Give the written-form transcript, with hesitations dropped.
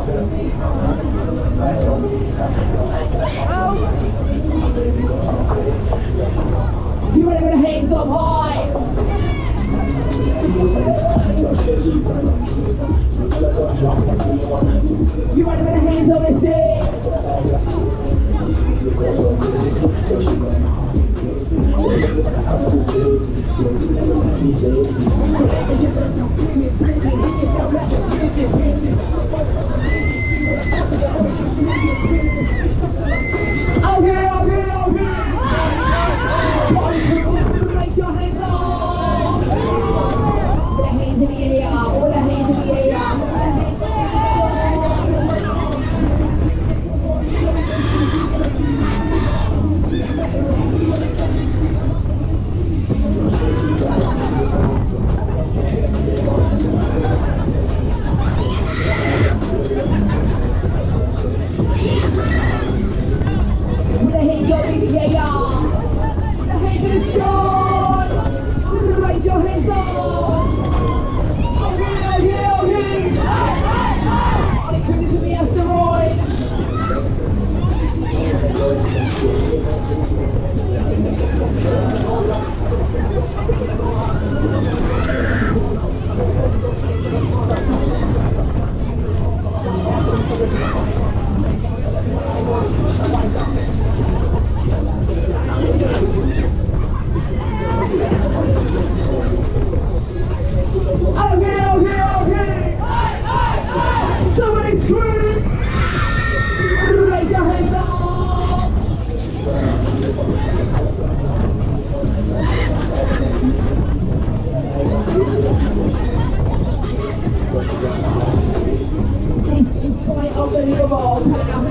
You ready with the hands up high? You ready with the hands on the stage? Raise your hands up. Put the hands in the air. Put the hands in the air. Put the hands up in the air. Put the hands in the sky. Raise your hands up. Okay. Because it's the asteroid. Okay. Somebody scream. Raise your hands up. This is quite unbelievable.